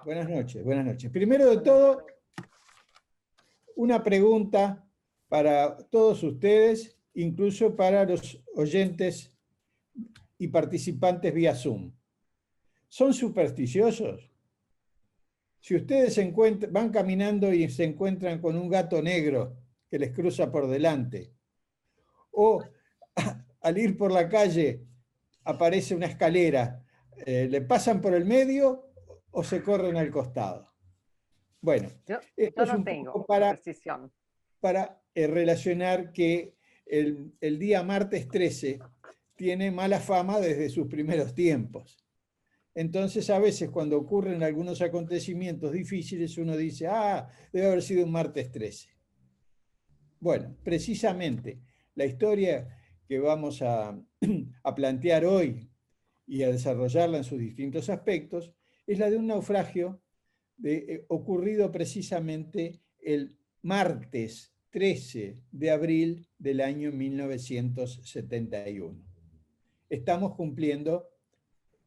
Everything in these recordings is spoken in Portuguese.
Buenas noches, buenas noches. Primero de todo, una pregunta para todos ustedes, incluso para los oyentes y participantes vía Zoom. ¿Son supersticiosos? Si ustedes van caminando y se encuentran con un gato negro que les cruza por delante, o al ir por la calle aparece una escalera, ¿le pasan por el medio o se corren al costado? Bueno, esto Yo es no un tengo poco superstición. para relacionar que el día martes 13 tiene mala fama desde sus primeros tiempos. Entonces, a veces cuando ocurren algunos acontecimientos difíciles, uno dice, debe haber sido un martes 13. Bueno, precisamente la historia que vamos a plantear hoy y a desarrollarla en sus distintos aspectos es la de un naufragio ocurrido precisamente el martes 13 de abril del año 1971. Estamos cumpliendo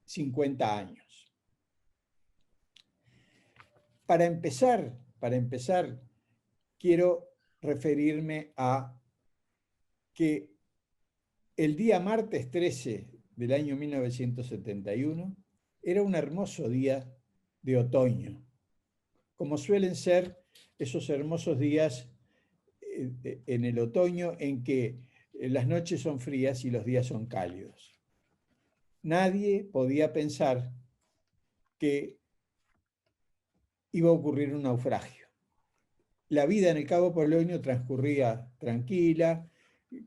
50 años. Para empezar, quiero referirme a que el día martes 13 del año 1971 era un hermoso día de otoño, como suelen ser esos hermosos días en el otoño en que las noches son frías y los días son cálidos. Nadie podía pensar que iba a ocurrir un naufragio. La vida en el Cabo Polonio transcurría tranquila,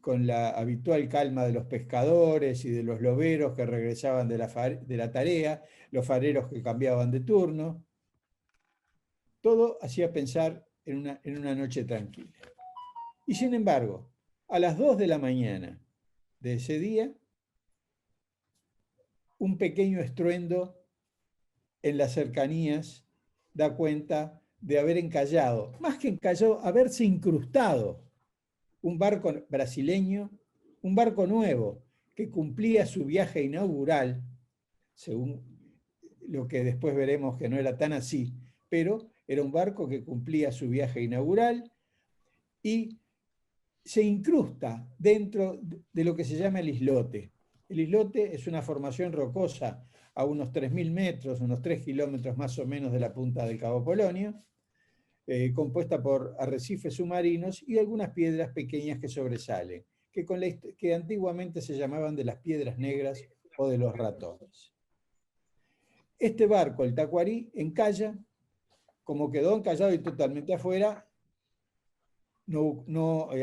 con la habitual calma de los pescadores y de los loberos que regresaban de la tarea, los fareros que cambiaban de turno. Todo hacía pensar en una noche tranquila. Y sin embargo, a las 2 de la mañana de ese día, un pequeño estruendo en las cercanías da cuenta de haber encallado, más que encallado, haberse incrustado un barco brasileño, un barco nuevo que cumplía su viaje inaugural, según lo que después veremos que no era tan así, pero era un barco que cumplía su viaje inaugural y se incrusta dentro de lo que se llama el islote. El islote es una formación rocosa a unos 3.000 metros, unos 3 kilómetros más o menos de la punta del Cabo Polonio, compuesta por arrecifes submarinos y algunas piedras pequeñas que sobresalen, que antiguamente se llamaban de las piedras negras o de los ratones. Este barco, el Tacuarí, encalla, como quedó encallado y totalmente afuera,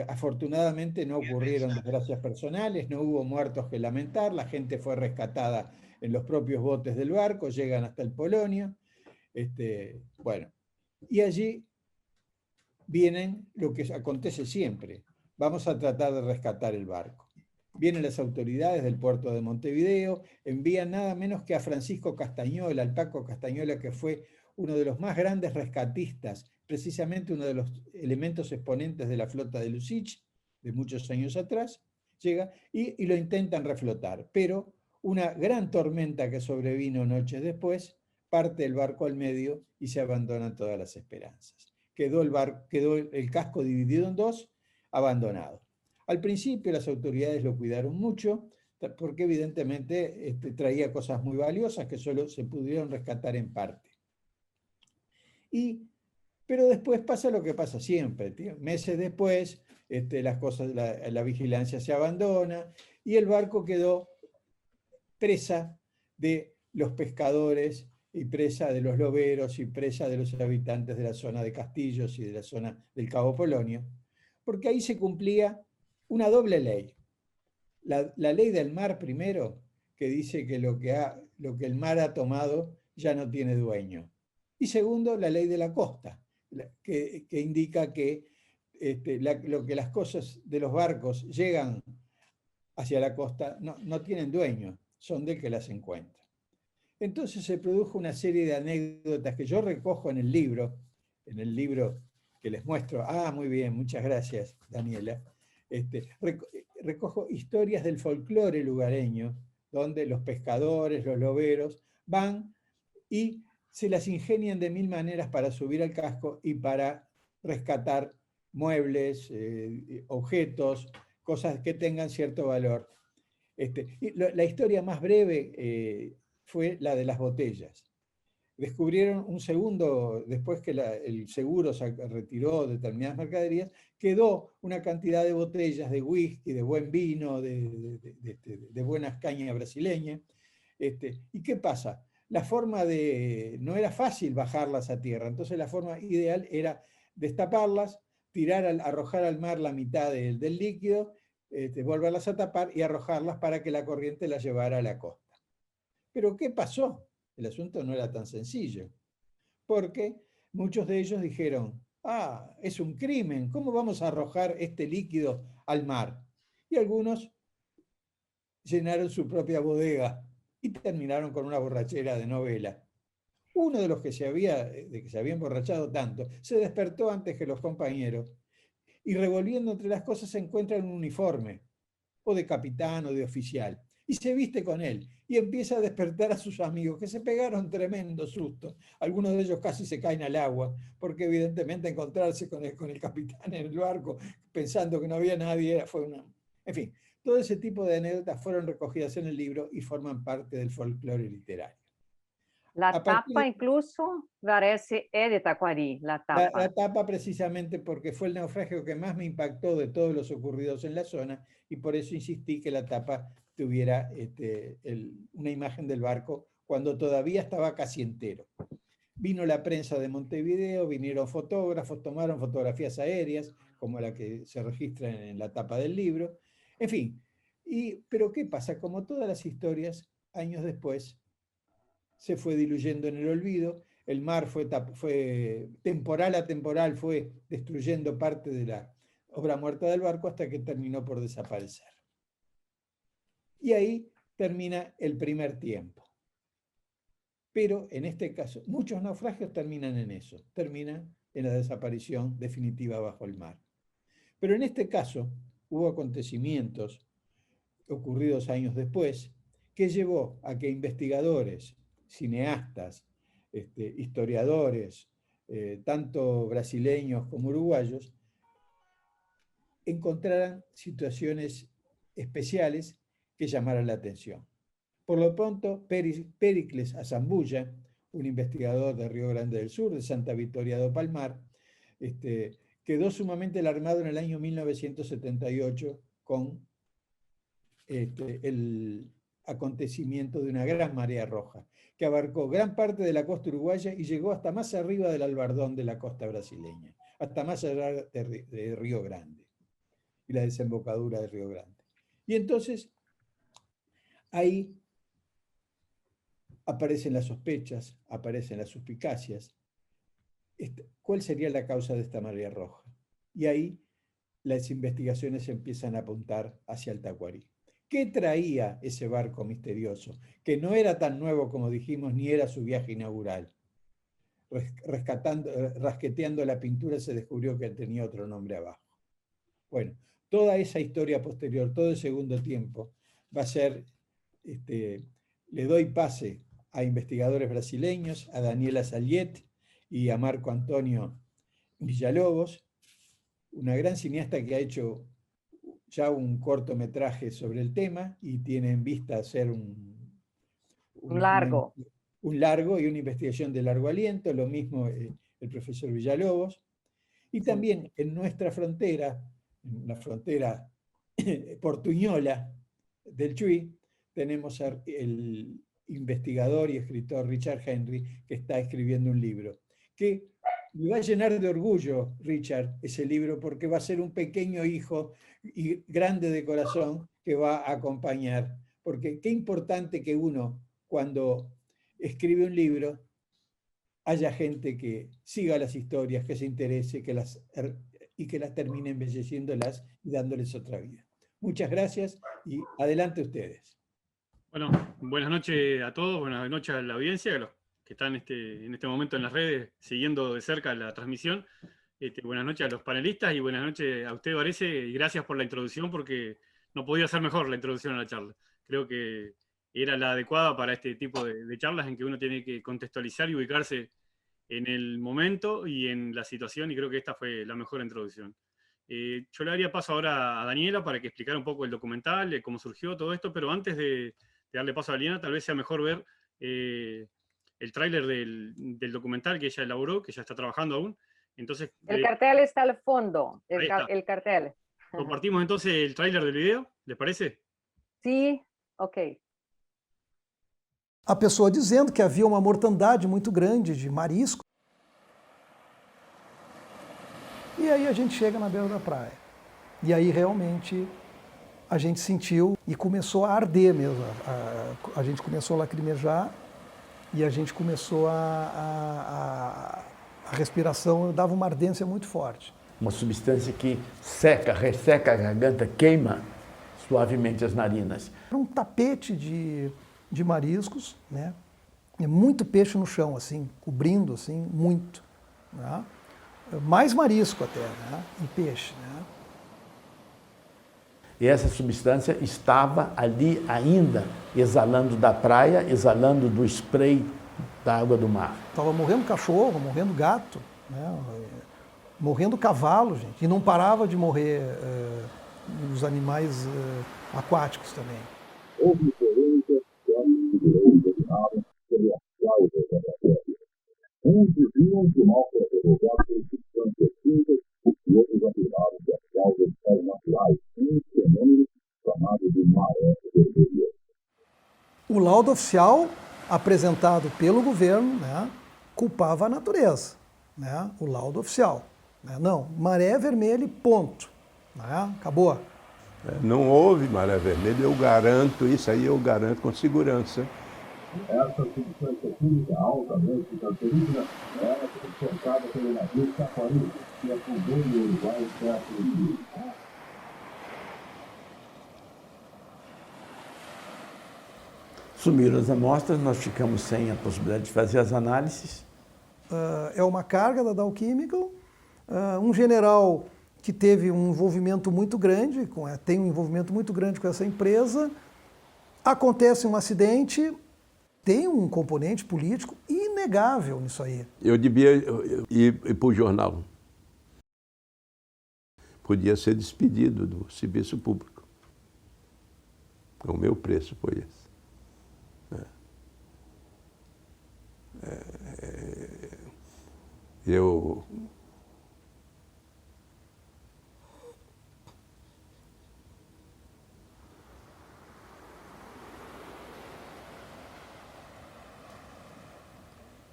afortunadamente no ocurrieron desgracias personales, no hubo muertos que lamentar, la gente fue rescatada en los propios botes del barco, llegan hasta el Polonio, bueno, y allí vienen lo que acontece siempre, vamos a tratar de rescatar el barco. Vienen las autoridades del puerto de Montevideo, envían nada menos que a Francisco Castañola, al Paco Castañola, que fue uno de los más grandes rescatistas, precisamente uno de los elementos exponentes de la flota de Lucich, de muchos años atrás, llega y lo intentan reflotar, pero una gran tormenta que sobrevino noches después, parte el barco al medio y se abandonan todas las esperanzas. Quedó el casco dividido en dos, abandonado. Al principio las autoridades lo cuidaron mucho, porque evidentemente traía cosas muy valiosas que solo se pudieron rescatar en parte. Pero después pasa lo que pasa siempre, tío. Meses después, la vigilancia se abandona y el barco quedó presa de los pescadores y presa de los loberos y presa de los habitantes de la zona de Castillos y de la zona del Cabo Polonio, porque ahí se cumplía una doble ley. La ley del mar primero, que dice que lo que el mar ha tomado ya no tiene dueño. Y segundo, la ley de la costa, que indica que lo que las cosas de los barcos llegan hacia la costa no tienen dueño, son del que las encuentra. Entonces se produjo una serie de anécdotas que yo recojo en el libro que les muestro. Muy bien, muchas gracias, Daniela. Recojo historias del folclore lugareño, donde los pescadores, los loberos, van y se las ingenian de mil maneras para subir al casco y para rescatar muebles, objetos, cosas que tengan cierto valor. La historia más breve fue la de las botellas. Descubrieron un segundo, después que el seguro se retiró determinadas mercaderías, quedó una cantidad de botellas de whisky, de buen vino, de buenas cañas brasileñas. ¿Y qué pasa? La forma no era fácil bajarlas a tierra, entonces la forma ideal era destaparlas, arrojar al mar la mitad del líquido, volverlas a tapar y arrojarlas para que la corriente las llevara a la costa. Pero ¿qué pasó? El asunto no era tan sencillo, porque muchos de ellos dijeron, es un crimen, ¿cómo vamos a arrojar este líquido al mar? Y algunos llenaron su propia bodega y terminaron con una borrachera de novela. Uno de los que se había emborrachado tanto se despertó antes que los compañeros y revolviendo entre las cosas se encuentra en un uniforme, o de capitán o de oficial, y se viste con él y empieza a despertar a sus amigos, que se pegaron tremendo susto. Algunos de ellos casi se caen al agua, porque evidentemente encontrarse con el capitán en el barco pensando que no había nadie fue una... En fin, todo ese tipo de anécdotas fueron recogidas en el libro y forman parte del folclore literario. La A tapa partir incluso parece è di Taquari, la La tapa. tapa precisamente porque fue el naufragio que más me impactó de todos los ocurridos en la zona y por eso insistí que la tapa tuviera una imagen del barco cuando todavía estaba casi entero. Vino la prensa de Montevideo, vinieron fotógrafos, tomaron fotografías aéreas, como la que se registra en la tapa del libro. En fin, pero ¿qué pasa? Como todas las historias, años después se fue diluyendo en el olvido, el mar fue temporal a temporal, fue destruyendo parte de la obra muerta del barco hasta que terminó por desaparecer. Y ahí termina el primer tiempo. Pero en este caso, muchos naufragios terminan en eso, terminan en la desaparición definitiva bajo el mar. Pero en este caso hubo acontecimientos ocurridos años después que llevó a que investigadores, cineastas, historiadores, tanto brasileños como uruguayos, encontraran situaciones especiales que llamaran la atención. Por lo pronto, Pericles Azambulla, un investigador de Río Grande del Sur, de Santa Victoria do Palmar, quedó sumamente alarmado en el año 1978 con el acontecimiento de una gran marea roja, que abarcó gran parte de la costa uruguaya y llegó hasta más arriba del Albardón de la costa brasileña, hasta más allá de Río Grande y la desembocadura de Río Grande. Y entonces ahí aparecen las sospechas, aparecen las suspicacias. ¿Cuál sería la causa de esta marea roja? Y ahí las investigaciones empiezan a apuntar hacia el Tacuarí. ¿Qué traía ese barco misterioso? Que no era tan nuevo como dijimos, ni era su viaje inaugural. Rasqueteando la pintura se descubrió que tenía otro nombre abajo. Bueno, toda esa historia posterior, todo el segundo tiempo, va a ser, le doy pase a investigadores brasileños, a Daniela Saliet y a Marco Antonio Villalobos, una gran cineasta que ha hecho ya un cortometraje sobre el tema y tiene en vista hacer Un largo. un largo y una investigación de largo aliento, lo mismo el profesor Villalobos. Y también en nuestra frontera, en la frontera portuñola del Chuy, tenemos el investigador y escritor Richard Henry, que está escribiendo un libro, que me va a llenar de orgullo, Richard, ese libro, porque va a ser un pequeño hijo y grande de corazón que va a acompañar. Porque qué importante que uno, cuando escribe un libro, haya gente que siga las historias, que se interese y que las termine embelleciéndolas y dándoles otra vida. Muchas gracias y adelante ustedes. Bueno, buenas noches a todos, buenas noches a la audiencia, a los que están en este momento en las redes siguiendo de cerca la transmisión. Buenas noches a los panelistas y buenas noches a usted, Varese, y gracias por la introducción porque no podía ser mejor la introducción a la charla. Creo que era la adecuada para este tipo de charlas en que uno tiene que contextualizar y ubicarse en el momento y en la situación, y creo que esta fue la mejor introducción. Yo le daría paso ahora a Daniela para que explicara un poco el documental, cómo surgió todo esto, pero antes de darle paso a Daniela, tal vez sea mejor ver el tráiler del documental que ella elaboró, que ya está trabajando aún. Entonces, El cartel está al fondo, ahí está. el cartel. Compartimos entonces el tráiler del video, ¿les parece? Sí, ok. A pessoa dizendo que havia uma mortandade muito grande de marisco. E aí a gente chega na beira da praia. E aí realmente a gente sentiu e começou a arder mesmo. A gente começou a lacrimejar e a gente começou a respiração dava uma ardência muito forte. Uma substância que seca, resseca a garganta, queima suavemente as narinas. Era um tapete de mariscos, né? E muito peixe no chão, assim, cobrindo, assim, muito. Né? Mais marisco até, né? E peixe, né? E essa substância estava ali ainda, exalando da praia, exalando do spray da água do mar. Estava morrendo cachorro, morrendo gato, né? Morrendo cavalo, gente. E não parava de morrer os animais aquáticos também. Houve diferença de direito dominada sobre as causas da tragédia. Uns diziam que o mal foi provocado por substâncias químicas, e outros afirmaram que as causas eram naturais, um fenômeno chamado de maré vermelha. O laudo oficial apresentado pelo governo, né, culpava a natureza, né, o laudo oficial. Né, não, maré vermelha e ponto. Né, acabou. Não houve maré vermelha, eu garanto, isso aí eu garanto com segurança. Essa substância química altamente cancerígena era transportada pelo navio Taquari, que afundou no Uruguai perto de Sumiram as amostras, nós ficamos sem a possibilidade de fazer as análises. É uma carga da Dow Chemical, um general que teve um envolvimento muito grande, tem um envolvimento muito grande com essa empresa, acontece um acidente, tem um componente político inegável nisso aí. Eu devia ir para o jornal. Podia ser despedido do serviço público. O meu preço foi esse. Eu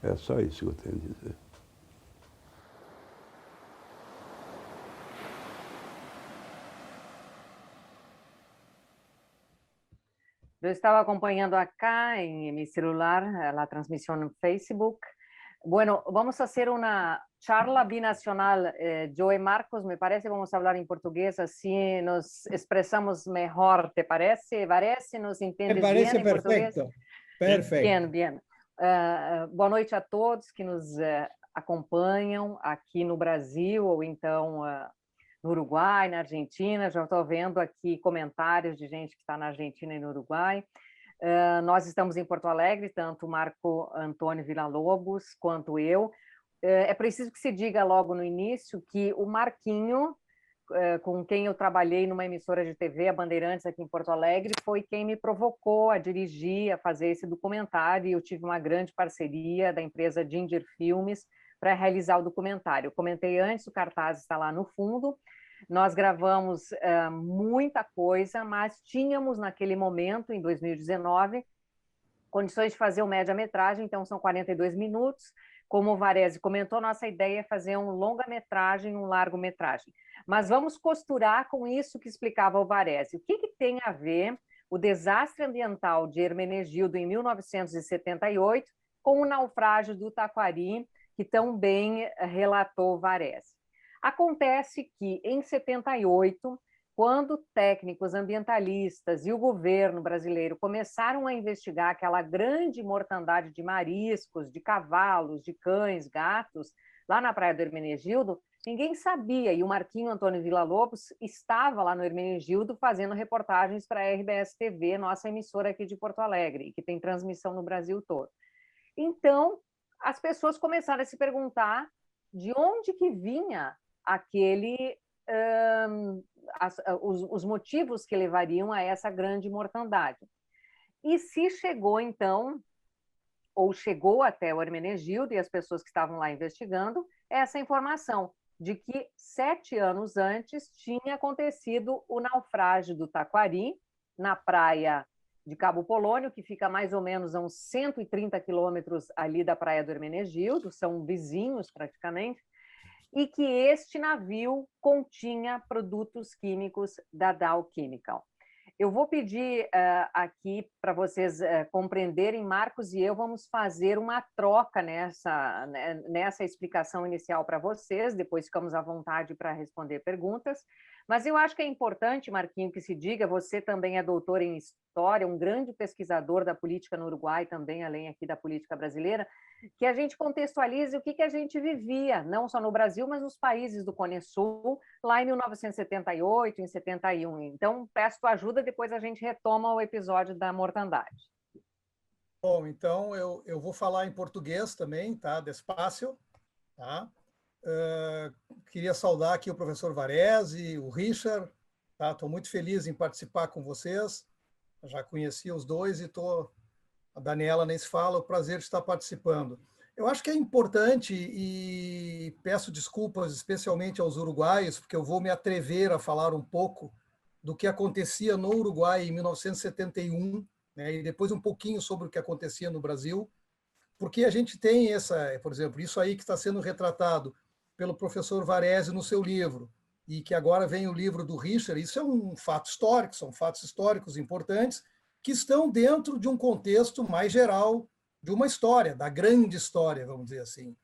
É só isso que eu tenho a dizer. Eu estaba acompañando acá en mi celular la transmisión en Facebook. Bueno, vamos a hacer una charla binacional. Yo y Marcos, me parece, vamos a hablar en portugués, así nos expresamos mejor. ¿Te parece? ¿Parece? ¿Nos entiendes Me parece bien en perfecto. portugués? Perfecto. Bien, bien. Boa noite a todos que nos acompanham aqui no Brasil ou então no Uruguai, na Argentina. Já estou vendo aqui comentários de gente que está na Argentina e no Uruguai. Nós estamos em Porto Alegre, tanto o Marco Antônio Villa-Lobos quanto eu. É preciso que se diga logo no início que o Marquinho, com quem eu trabalhei numa emissora de TV, a Bandeirantes, aqui em Porto Alegre, foi quem me provocou a dirigir, a fazer esse documentário, e eu tive uma grande parceria da empresa Ginger Filmes para realizar o documentário. Eu comentei antes, o cartaz está lá no fundo. Nós gravamos muita coisa, mas tínhamos naquele momento, em 2019, condições de fazer uma média-metragem, então são 42 minutos. Como o Varese comentou, nossa ideia é fazer um longa-metragem, um largo-metragem. Mas vamos costurar com isso que explicava o Varese. O que tem a ver o desastre ambiental de Hermenegildo em 1978 com o naufrágio do Taquari, que tão bem relatou o Varese? Acontece que, em 78, quando técnicos ambientalistas e o governo brasileiro começaram a investigar aquela grande mortandade de mariscos, de cavalos, de cães, gatos, lá na Praia do Hermenegildo, ninguém sabia, e o Marquinho Antônio Villa-Lobos estava lá no Hermenegildo fazendo reportagens para a RBS TV, nossa emissora aqui de Porto Alegre, que tem transmissão no Brasil todo. Então, as pessoas começaram a se perguntar de onde que vinha os motivos que levariam a essa grande mortandade. E se chegou, então, ou chegou até o Hermenegildo e as pessoas que estavam lá investigando, essa informação de que 7 anos antes tinha acontecido o naufrágio do Taquari, na praia de Cabo Polônio, que fica mais ou menos a uns 130 quilômetros ali da praia do Hermenegildo, são vizinhos praticamente, e que este navio continha produtos químicos da Dow Chemical. Eu vou pedir aqui para vocês compreenderem, Marcos e eu vamos fazer uma troca nessa explicação inicial para vocês, depois ficamos à vontade para responder perguntas. Mas eu acho que é importante, Marquinho, que se diga, você também é doutor em História, um grande pesquisador da política no Uruguai, também além aqui da política brasileira, que a gente contextualize o que a gente vivia, não só no Brasil, mas nos países do Cone Sul, lá em 1978, em 71. Então, peço tua ajuda, depois a gente retoma o episódio da mortandade. Bom, então eu vou falar em português também, tá? Despacio, tá? Queria saudar aqui o professor Varese, o Richard, tá? Estou muito feliz em participar com vocês, já conheci os dois e a Daniela nem se fala, o prazer de estar participando. Eu acho que é importante, e peço desculpas especialmente aos uruguaios, porque eu vou me atrever a falar um pouco do que acontecia no Uruguai em 1971, né, e depois um pouquinho sobre o que acontecia no Brasil, porque a gente tem por exemplo, isso aí que está sendo retratado pelo professor Varese no seu livro, e que agora vem o livro do Richard, isso é um fato histórico, são fatos históricos importantes, que estão dentro de um contexto mais geral de uma história, da grande história, vamos dizer assim.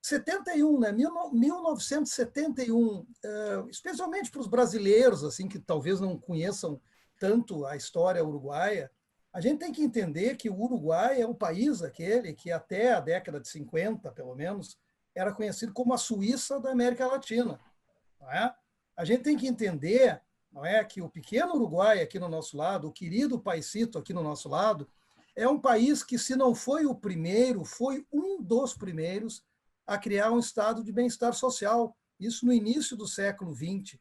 71, né? 1971, especialmente para os brasileiros, assim, que talvez não conheçam tanto a história uruguaia, a gente tem que entender que o Uruguai é um país aquele que até a década de 50, pelo menos, era conhecido como a Suíça da América Latina. Não é? A gente tem que entender, não é, que o pequeno Uruguai aqui no nosso lado, o querido paisito aqui no nosso lado, é um país que, se não foi o primeiro, foi um dos primeiros a criar um estado de bem-estar social. Isso no início do século XX,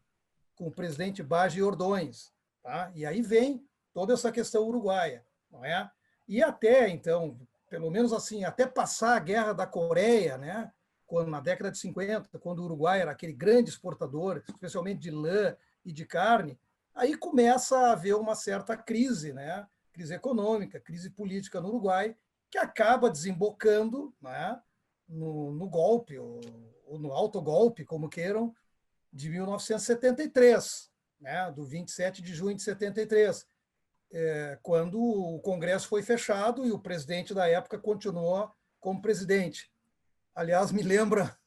com o presidente Bage Ordões. Tá? E aí vem toda essa questão uruguaia. Não é? E até, então, pelo menos assim, até passar a Guerra da Coreia, né? Na década de 50, quando o Uruguai era aquele grande exportador, especialmente de lã e de carne, aí começa a haver uma certa crise, né? Crise econômica, crise política no Uruguai, que acaba desembocando, né, no golpe, ou no autogolpe, como queiram, de 1973, né, do 27 de junho de 73, quando o Congresso foi fechado e o presidente da época continuou como presidente. Aliás, me lembra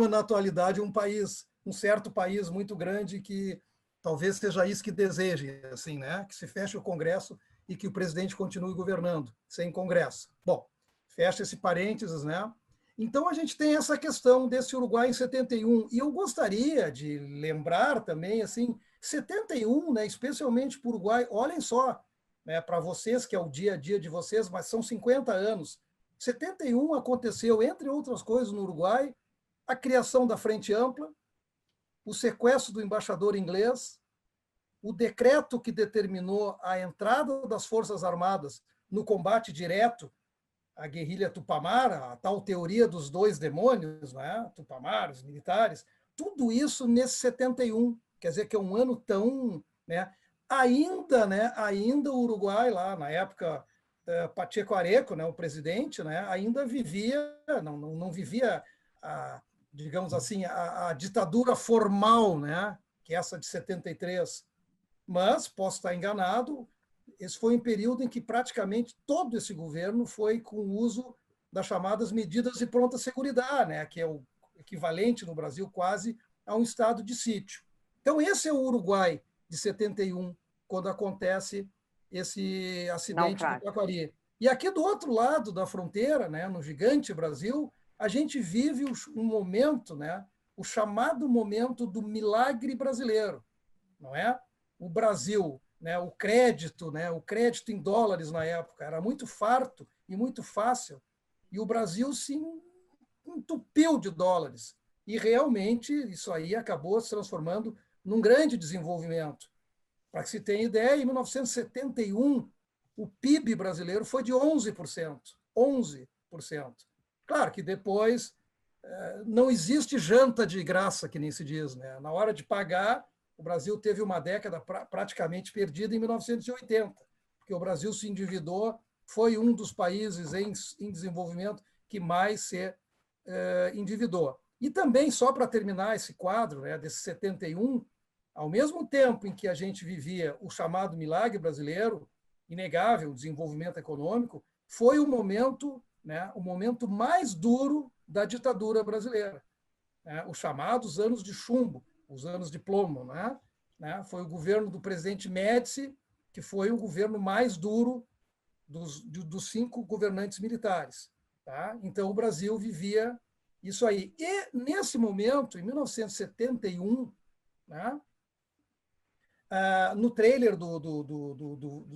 na atualidade um certo país muito grande que talvez seja isso que deseje, assim, né? Que se feche o Congresso e que o presidente continue governando sem Congresso. Bom, fecha esse parênteses, né? Então a gente tem essa questão desse Uruguai em 71, e eu gostaria de lembrar também, assim, 71, né, especialmente para o Uruguai, olhem só, né, para vocês, que é o dia a dia de vocês, mas são 50 anos. 71 aconteceu, entre outras coisas, no Uruguai, a criação da Frente Ampla, o sequestro do embaixador inglês, o decreto que determinou a entrada das Forças Armadas no combate direto à guerrilha Tupamar, a tal teoria dos dois demônios, né? Tupamar, os militares, tudo isso nesse 71, quer dizer que é um ano tão... Né? Ainda o Uruguai, lá na época, Pacheco Areco, né, o presidente, né, ainda vivia, não vivia, digamos assim, a ditadura formal, né, que é essa de 73, mas, posso estar enganado, esse foi um período em que praticamente todo esse governo foi com o uso das chamadas medidas de pronta seguridade, né, que é o equivalente no Brasil quase a um estado de sítio. Então, esse é o Uruguai de 71, quando acontece esse acidente do Taquari. E aqui do outro lado da fronteira, né, no gigante Brasil, a gente vive um momento, né, o chamado momento do milagre brasileiro, não é? O Brasil, né, o crédito em dólares na época era muito farto e muito fácil, e o Brasil se entupiu de dólares. E realmente isso aí acabou se transformando num grande desenvolvimento. Para que se tenha ideia, em 1971, o PIB brasileiro foi de 11%. 11%. Claro que depois não existe janta de graça, que nem se diz, né? Na hora de pagar, o Brasil teve uma década praticamente perdida em 1980, porque o Brasil se endividou, foi um dos países em desenvolvimento que mais se endividou. E também, só para terminar esse quadro, né, desse 71, ao mesmo tempo em que a gente vivia o chamado milagre brasileiro, inegável, desenvolvimento econômico, foi o momento mais duro da ditadura brasileira, né? Os chamados anos de chumbo, os anos de plomo, né? Foi o governo do presidente Médici, que foi o governo mais duro dos 5 governantes militares. Tá? Então, o Brasil vivia isso aí. E, nesse momento, em 1971, né, no trailer do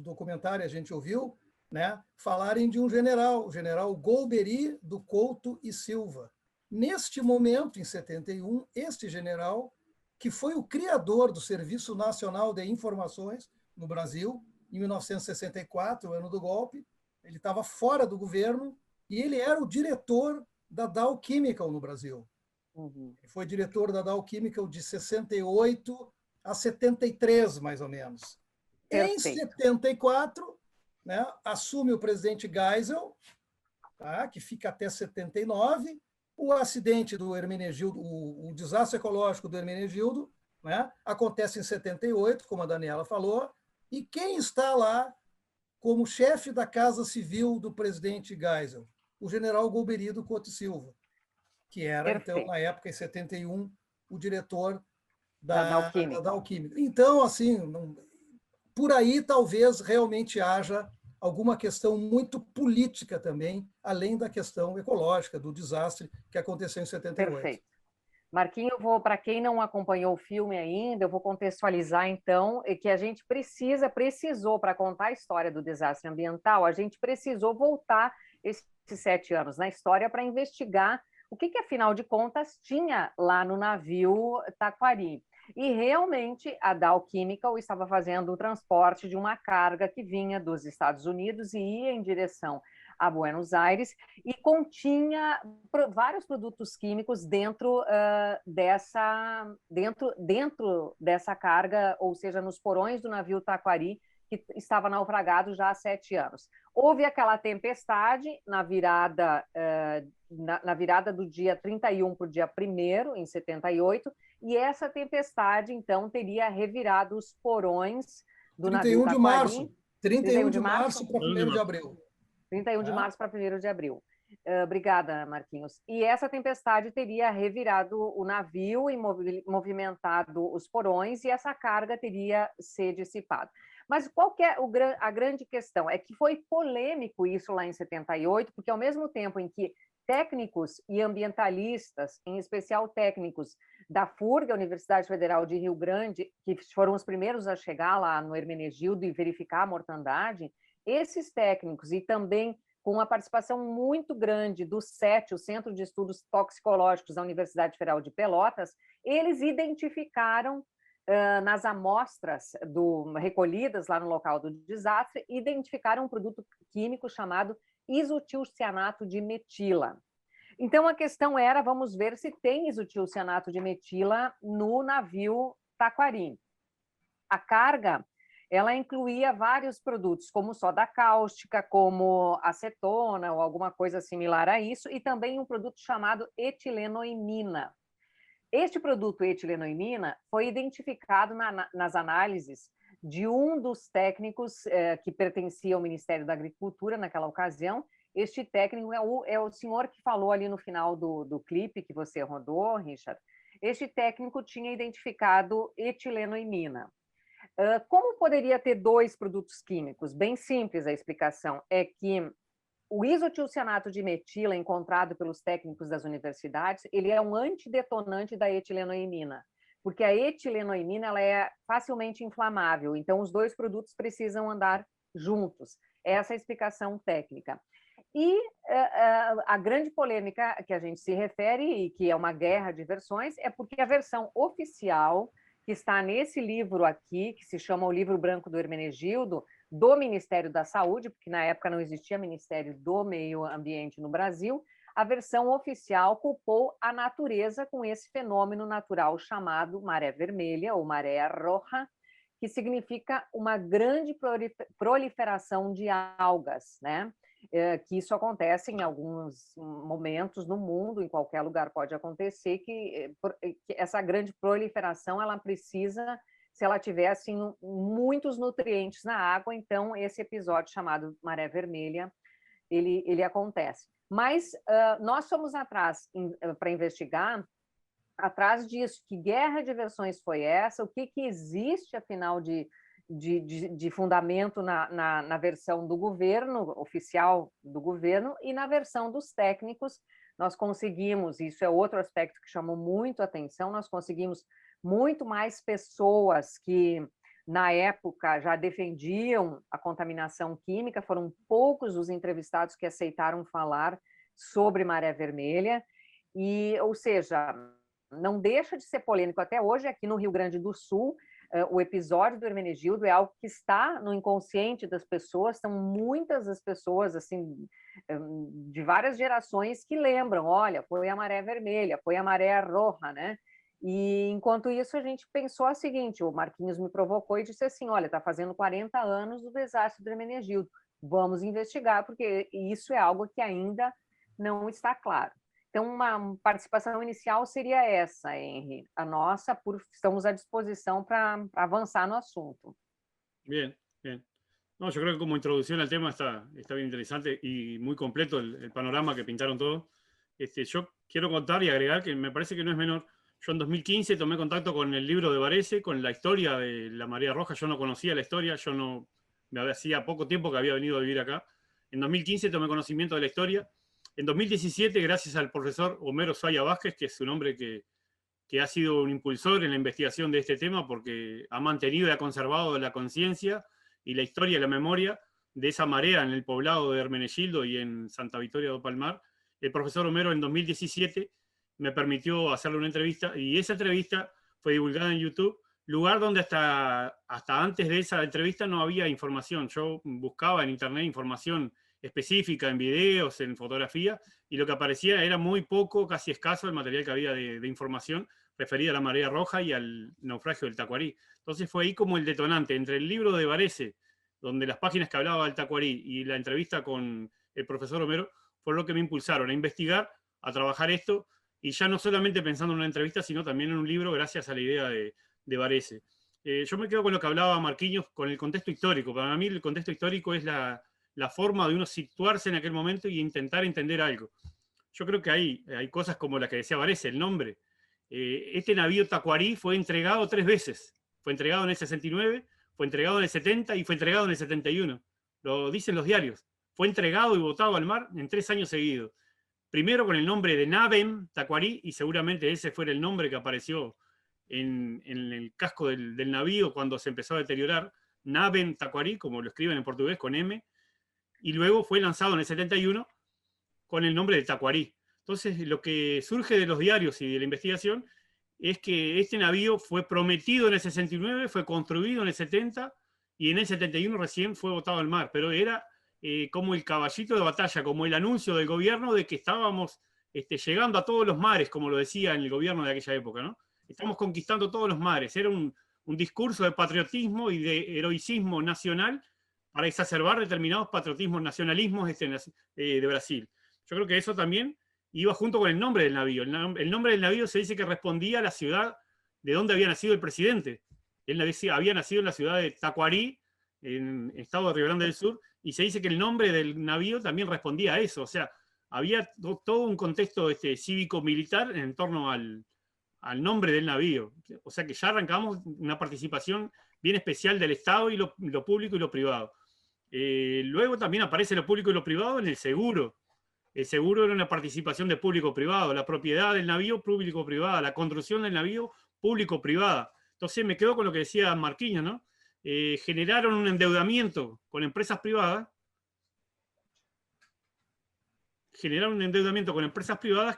documentário, a gente ouviu, né, falarem de um general, o general Golbery do Couto e Silva. Neste momento, em 71, este general, que foi o criador do Serviço Nacional de Informações no Brasil, em 1964, o ano do golpe, ele estava fora do governo e ele era o diretor da Dow Chemical no Brasil. Ele foi diretor da Dow Chemical de 68 a 73, mais ou menos. Perfeito. Em 74, né, assume o presidente Geisel, tá, que fica até 79, o acidente do Hermenegildo, o desastre ecológico do Hermenegildo, né, acontece em 78, como a Daniela falou, e quem está lá como chefe da Casa Civil do presidente Geisel? O general Golbery do Couto e Silva, que era, perfeito, então, na época, em 71, o diretor da Dow Chemical. Então, assim, por aí talvez realmente haja alguma questão muito política também, além da questão ecológica, do desastre que aconteceu em 78. Perfeito. Marquinhos, para quem não acompanhou o filme ainda, eu vou contextualizar, então, que a gente precisou, para contar a história do desastre ambiental, a gente precisou voltar esses 7 anos na história para investigar o que, afinal de contas, tinha lá no navio Taquari. E, realmente, a Dow Chemical estava fazendo o transporte de uma carga que vinha dos Estados Unidos e ia em direção a Buenos Aires, e continha vários produtos químicos dentro dessa carga, ou seja, nos porões do navio Taquari, que estava naufragado já há 7 anos. Houve aquela tempestade na virada do dia 31 para o dia 1º, em 78, e essa tempestade, então, teria revirado os porões do navio Taquari. 31 de março para 1º de abril. 31 de março para 1º de abril. Obrigada, Marquinhos. E essa tempestade teria revirado o navio e movimentado os porões, e essa carga teria se dissipado. Mas qual que é a grande questão? É que foi polêmico isso lá em 78, porque ao mesmo tempo em que técnicos e ambientalistas, em especial técnicos da FURG, a Universidade Federal de Rio Grande, que foram os primeiros a chegar lá no Hermenegildo e verificar a mortandade, esses técnicos, e também com a participação muito grande do CET, o Centro de Estudos Toxicológicos da Universidade Federal de Pelotas, eles identificaram, nas amostras recolhidas lá no local do desastre, identificaram um produto químico chamado isotilcianato de metila. Então, a questão era, vamos ver se tem isotilcianato de metila no navio Taquari. A carga, ela incluía vários produtos, como soda cáustica, como acetona ou alguma coisa similar a isso, e também um produto chamado etilenoimina. Este produto etilenoimina foi identificado nas análises de um dos técnicos que pertencia ao Ministério da Agricultura naquela ocasião. Este técnico é o senhor que falou ali no final do clipe que você rodou, Richard. Este técnico tinha identificado etilenoimina. Como poderia ter 2 produtos químicos? Bem simples a explicação, é que o isotilcianato de metila encontrado pelos técnicos das universidades, ele é um antidetonante da etilenoimina, porque a etilenoimina ela é facilmente inflamável, então os dois produtos precisam andar juntos. Essa é a explicação técnica. E a grande polêmica que a gente se refere, e que é uma guerra de versões, é porque a versão oficial, que está nesse livro aqui, que se chama O Livro Branco do Hermenegildo, do Ministério da Saúde, porque na época não existia Ministério do Meio Ambiente no Brasil, a versão oficial culpou a natureza com esse fenômeno natural chamado maré vermelha ou maré roja, que significa uma grande proliferação de algas, né? Que isso acontece em alguns momentos no mundo, em qualquer lugar pode acontecer, que essa grande proliferação, ela precisa, se ela tiver assim, muitos nutrientes na água, então esse episódio chamado maré vermelha, ele acontece. Mas nós fomos atrás para investigar, atrás disso, que guerra de versões foi essa, o que existe, afinal, de fundamento na versão do governo, oficial do governo, e na versão dos técnicos. Nós conseguimos, isso é outro aspecto que chamou muito a atenção, nós conseguimos muito mais pessoas que, na época, já defendiam a contaminação química, foram poucos os entrevistados que aceitaram falar sobre maré vermelha, ou seja, não deixa de ser polêmico até hoje. Aqui no Rio Grande do Sul, o episódio do Hermenegildo é algo que está no inconsciente das pessoas, são muitas as pessoas, assim, de várias gerações que lembram, olha, foi a maré vermelha, foi a maré roja, né? E, enquanto isso, a gente pensou o seguinte, o Marquinhos me provocou e disse assim, olha, está fazendo 40 anos do desastre do Hermenegildo, vamos investigar, porque isso é algo que ainda não está claro. Então, uma participação inicial seria essa, Henry, a nossa, estamos à disposición para avanzar no asunto. Bien, bien. No, yo creo que como introducción al tema está bien interesante y muy completo el panorama que pintaron todos. Yo quiero contar y agregar que me parece que no es menor. Yo en 2015 tomé contacto con el libro de Varese, con la historia de la marea roja. Yo no conocía la historia, me hacía poco tiempo que había venido a vivir acá. En 2015 tomé conocimiento de la historia. En 2017, gracias al profesor Homero Saya Vázquez, que es un hombre que ha sido un impulsor en la investigación de este tema, porque ha mantenido y ha conservado la conciencia y la historia y la memoria de esa marea en el poblado de Hermenegildo y en Santa Victoria do Palmar. El profesor Homero en 2017 me permitió hacerle una entrevista, y esa entrevista fue divulgada en YouTube, lugar donde hasta antes de esa entrevista no había información. Yo buscaba en internet información específica, en videos, en fotografía, y lo que aparecía era muy poco, casi escaso el material que había de información referida a la marea roja y al naufragio del Tacuarí. Entonces fue ahí como el detonante, entre el libro de Varese, donde las páginas que hablaba del Tacuarí, y la entrevista con el profesor Homero, fue lo que me impulsaron a investigar, a trabajar esto, y ya no solamente pensando en una entrevista, sino también en un libro, gracias a la idea de Varese. Yo me quedo con lo que hablaba Marquinhos, con el contexto histórico. Para mí el contexto histórico es la forma de uno situarse en aquel momento y intentar entender algo. Yo creo que hay cosas como la que decía Varese, el nombre. Este navío Tacuarí fue entregado 3 veces. Fue entregado en el 69, fue entregado en el 70 y fue entregado en el 71. Lo dicen los diarios. Fue entregado y botado al mar en 3 años seguidos. Primero con el nombre de Navem Tacuarí, y seguramente ese fue el nombre que apareció en el casco del navío cuando se empezó a deteriorar. Navem Tacuarí, como lo escriben en portugués, con M. Y luego fue lanzado en el 71 con el nombre de Tacuarí. Entonces, lo que surge de los diarios y de la investigación es que este navío fue prometido en el 69, fue construido en el 70, y en el 71 recién fue botado al mar, pero era como el caballito de batalla, como el anuncio del gobierno de que estábamos llegando a todos los mares, como lo decía en el gobierno de aquella época, ¿no? Estamos conquistando todos los mares. Era un discurso de patriotismo y de heroicismo nacional para exacerbar determinados patriotismos, nacionalismos de Brasil. Yo creo que eso también iba junto con el nombre del navío. El nombre del navío se dice que respondía a la ciudad de donde había nacido el presidente. Él había nacido en la ciudad de Tacuarí, en el estado de Río Grande del Sur, y se dice que el nombre del navío también respondía a eso. O sea, había todo un contexto cívico-militar en torno al nombre del navío. O sea que ya arrancamos una participación bien especial del Estado y lo público y lo privado. Luego también aparece lo público y lo privado en el seguro. El seguro era una participación de público-privado, la propiedad del navío público-privada, la construcción del navío público-privada. Entonces me quedo con lo que decía Marquinhos, ¿no? Generaron un endeudamiento con empresas privadas,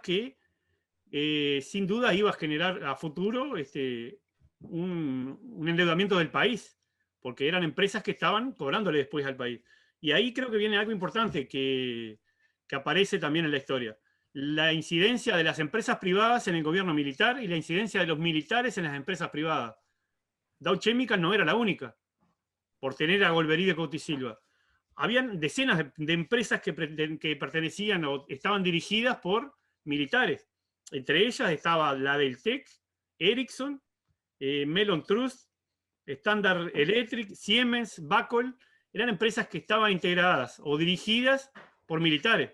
que sin duda iba a generar a futuro un endeudamiento del país, porque eran empresas que estaban cobrándole después al país. Y ahí creo que viene algo importante que aparece también en la historia. La incidencia de las empresas privadas en el gobierno militar y la incidencia de los militares en las empresas privadas. Dow Chemical no era la única, por tener a Golbery de Couto y Silva. Habían decenas de empresas que pertenecían o estaban dirigidas por militares. Entre ellas estaba la del TEC, Ericsson, Mellon Trust, Standard Electric, Siemens, Bacol. Eran empresas que estaban integradas o dirigidas por militares.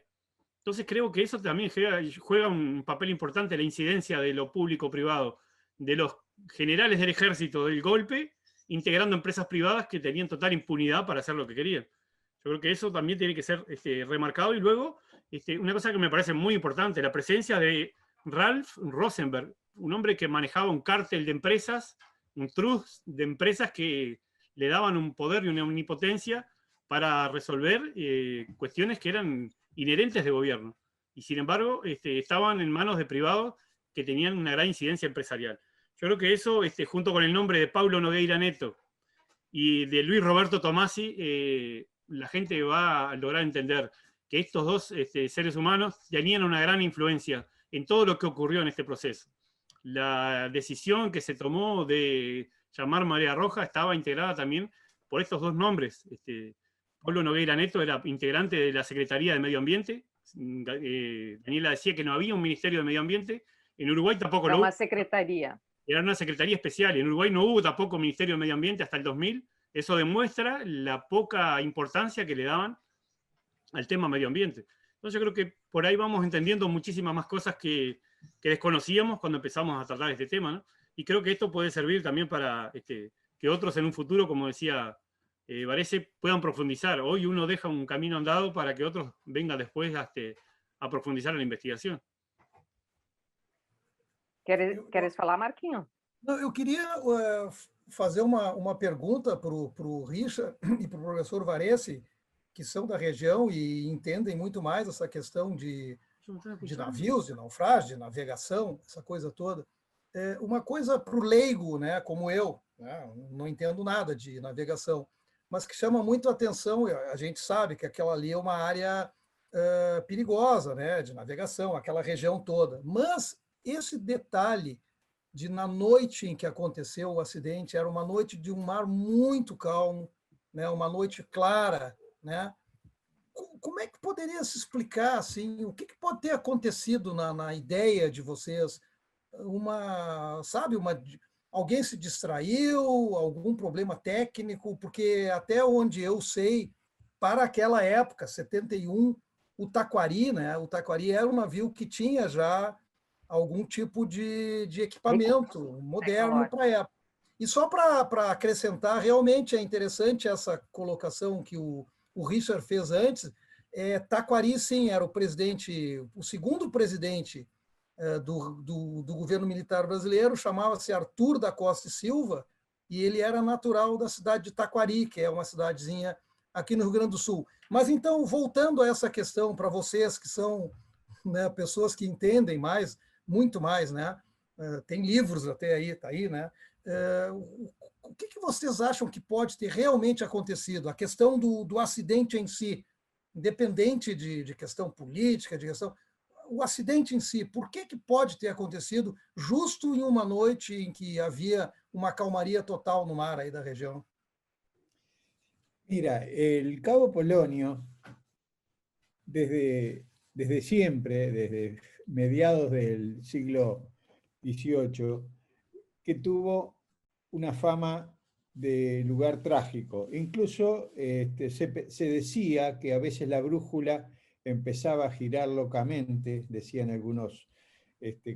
Entonces creo que eso también juega un papel importante, la incidencia de lo público-privado, de los generales del ejército del golpe, integrando empresas privadas que tenían total impunidad para hacer lo que querían. Yo creo que eso también tiene que ser remarcado. Y luego, una cosa que me parece muy importante, la presencia de Ralph Rosenberg, un hombre que manejaba un cártel de empresas, un trust de empresas que le daban un poder y una omnipotencia para resolver cuestiones que eran inherentes de gobierno. Y sin embargo, estaban en manos de privados que tenían una gran incidencia empresarial. Yo creo que eso, junto con el nombre de Paulo Nogueira Neto y de Luis Roberto Tomasi, la gente va a lograr entender que estos dos seres humanos tenían una gran influencia en todo lo que ocurrió en este proceso. La decisión que se tomó de llamar Marea Roja estaba integrada también por estos dos nombres. Paulo Nogueira Neto era integrante de la Secretaría de Medio Ambiente. Daniela decía que no había un Ministerio de Medio Ambiente. En Uruguay tampoco lo hubo. Era uma secretaria. Era una secretaría especial. En Uruguay no hubo tampoco Ministerio de Medio Ambiente hasta el 2000. Eso demuestra la poca importancia que le daban al tema medio ambiente. Entonces yo creo que por ahí vamos entendiendo muchísimas más cosas que desconocíamos cuando empezamos a tratar este tema, ¿no? Y creo que esto puede servir también para que otros en un futuro, como decía Varese, puedan profundizar. Hoy uno deja un camino andado para que otros vengan después a profundizar en la investigación. Queres falar, Marquinhos? Não, eu queria fazer uma pergunta para o Richard e para o professor Varese, que são da região e entendem muito mais essa questão de navios, de naufrágio, de navegação, essa coisa toda. Uma coisa para o leigo, né, como eu, né, não entendo nada de navegação, mas que chama muito a atenção, a gente sabe que aquela ali é uma área perigosa, né, de navegação, aquela região toda. Mas esse detalhe de, na noite em que aconteceu o acidente, era uma noite de um mar muito calmo, né, uma noite clara, né? Como é que poderia se explicar assim, o que pode ter acontecido na ideia de vocês? Alguém se distraiu, algum problema técnico? Porque até onde eu sei, para aquela época, 71, o Taquari, né? O Taquari era um navio que tinha já algum tipo de equipamento moderno para a época. E só para acrescentar, realmente é interessante essa colocação que o Richard fez antes. Taquari, sim, era o segundo presidente do governo militar brasileiro, chamava-se Arthur da Costa e Silva, e ele era natural da cidade de Taquari, que é uma cidadezinha aqui no Rio Grande do Sul. Mas então, voltando a essa questão para vocês, que são, né, pessoas que entendem mais, muito mais, né? Tem livros até aí, tá aí, né? O que vocês acham que pode ter realmente acontecido? A questão do acidente em si, independente de questão política, o acidente em si, por que pode ter acontecido justo em uma noite em que havia uma calmaria total no mar aí da região? Mira, el Cabo Polonio, desde siempre, desde mediados del siglo XVIII, que tuvo una fama de lugar trágico. Incluso se decía que a veces la brújula empezaba a girar locamente, decían algunos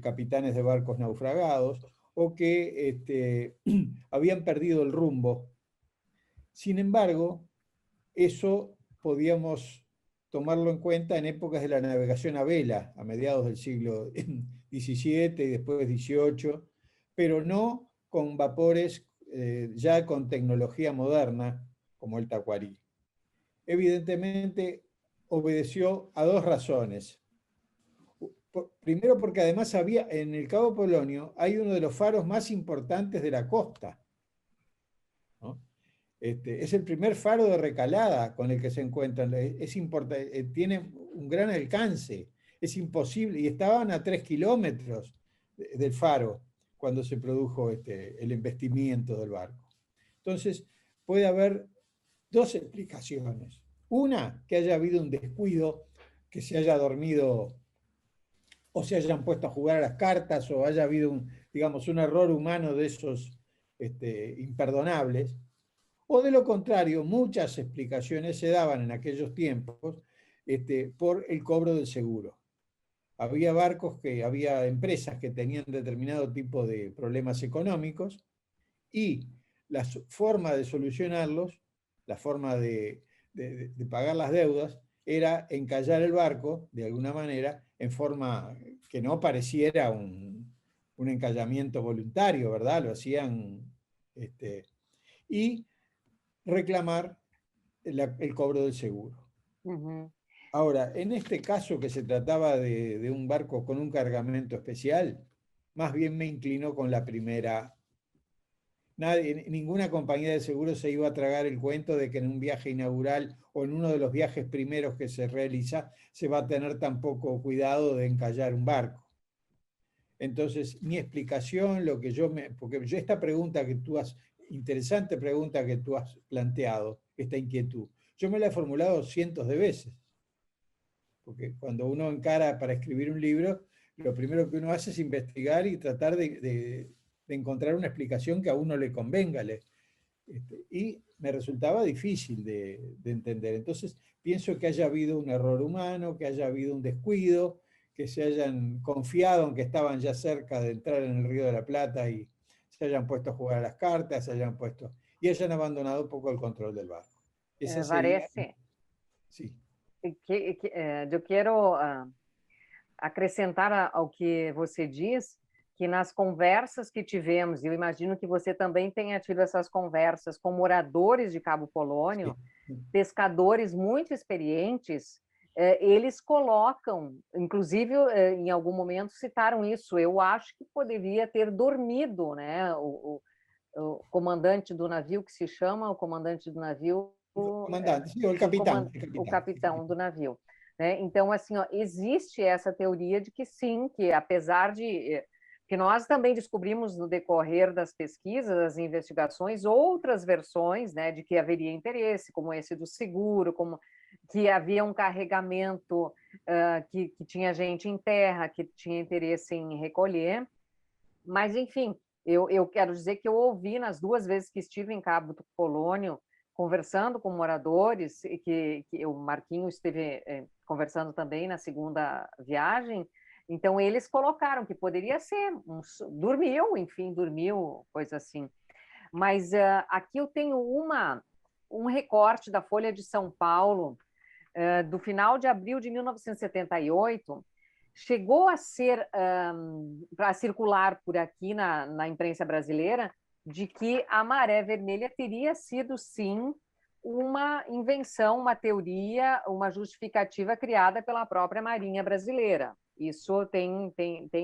capitanes de barcos naufragados, o que habían perdido el rumbo. Sin embargo, eso podíamos tomarlo en cuenta en épocas de la navegación a vela, a mediados del siglo XVII y después XVIII, pero no con vapores ya con tecnología moderna como el Tacuarí. Evidentemente obedeció a dos razones. Primero porque además había, en el Cabo Polonio hay uno de los faros más importantes de la costa, ¿no? Es el primer faro de recalada con el que se encuentran. Tiene un gran alcance. Es imposible. Y estaban a 3 kilómetros del faro cuando se produjo el embestimiento del barco. Entonces, puede haber dos explicaciones. Una, que haya habido un descuido, que se haya dormido o se hayan puesto a jugar a las cartas o haya habido digamos, un error humano de esos imperdonables. O de lo contrario, muchas explicaciones se daban en aquellos tiempos por el cobro del seguro. Había había empresas que tenían determinado tipo de problemas económicos y la forma de solucionarlos, la forma de pagar las deudas, era encallar el barco, de alguna manera, en forma que no pareciera un encallamiento voluntario, ¿verdad? Lo hacían, y reclamar el cobro del seguro. Ahora, en este caso que se trataba de un barco con un cargamento especial, más bien me inclino con la primera. Ninguna compañía de seguros se iba a tragar el cuento de que en un viaje inaugural o en uno de los viajes primeros que se realiza se va a tener tan poco cuidado de encallar un barco. Entonces, mi explicación, porque yo esta pregunta que tú has, interesante pregunta que tú has planteado, esta inquietud, yo me la he formulado cientos de veces. Porque cuando uno encara para escribir un libro, lo primero que uno hace es investigar y tratar de encontrar una explicación que a uno le convenga. Y me resultaba difícil de entender. Entonces, pienso que haya habido un error humano, que haya habido un descuido, que se hayan confiado en que estaban ya cerca de entrar en el Río de la Plata y se hayan puesto a jugar a las cartas, y hayan abandonado un poco el control del barco. Esa sería... Varese, Sí. eu quero acrescentar ao que você diz, que nas conversas que tivemos, e eu imagino que você também tenha tido essas conversas com moradores de Cabo Polônio, pescadores muito experientes, eles colocam, inclusive em algum momento citaram isso, eu acho que poderia ter dormido, né, o comandante do navio, que se chama o comandante do navio... O comandante, sim, o capitão. O capitão do navio. Né? Então, assim, ó, existe essa teoria de que sim, que apesar de... que nós também descobrimos no decorrer das pesquisas, das investigações, outras versões, né, de que haveria interesse, como esse do seguro, como que havia um carregamento que tinha gente em terra, que tinha interesse em recolher. Mas, enfim, eu quero dizer que eu ouvi nas 2 vezes que estive em Cabo Polônio, conversando com moradores, e que o Marquinho esteve conversando também na segunda viagem, então eles colocaram que poderia ser, dormiu, coisa assim. Mas aqui eu tenho um recorte da Folha de São Paulo, do final de abril de 1978, chegou a ser, para circular por aqui na imprensa brasileira, de que a maré vermelha teria sido, sim, uma invenção, uma teoria, uma justificativa criada pela própria Marinha Brasileira. Isso tem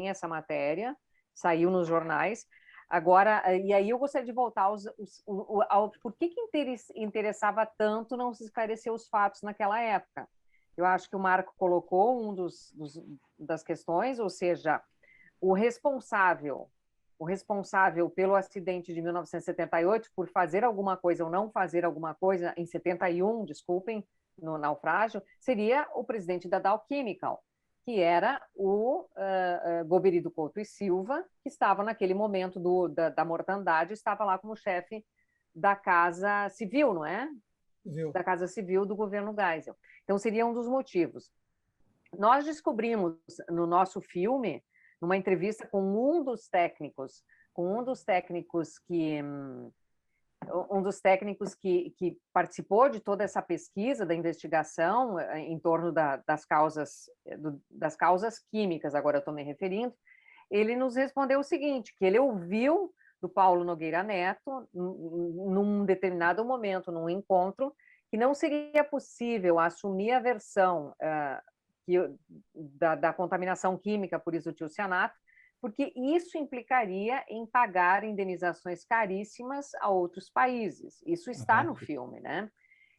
essa matéria, saiu nos jornais. Agora, e aí eu gostaria de voltar ao por que interessava tanto não se esclarecer os fatos naquela época. Eu acho que o Marco colocou das questões, ou seja, o responsável pelo acidente de 1978, por fazer alguma coisa ou não fazer alguma coisa, em 71, desculpem, no naufrágio, seria o presidente da Dow Chemical, que era o Goberido Couto e Silva, que estava naquele momento da mortandade, estava lá como chefe da Casa Civil, não é? Da Casa Civil do governo Geisel. Então, seria um dos motivos. Nós descobrimos no nosso filme, numa entrevista com um dos técnicos um dos técnicos que participou de toda essa pesquisa, da investigação em torno das causas químicas, agora eu estou me referindo, ele nos respondeu o seguinte, que ele ouviu do Paulo Nogueira Neto, num determinado momento, num encontro, que não seria possível assumir a versão da contaminação química por isotiocianato, porque isso implicaria em pagar indenizações caríssimas a outros países. Isso está no filme, né?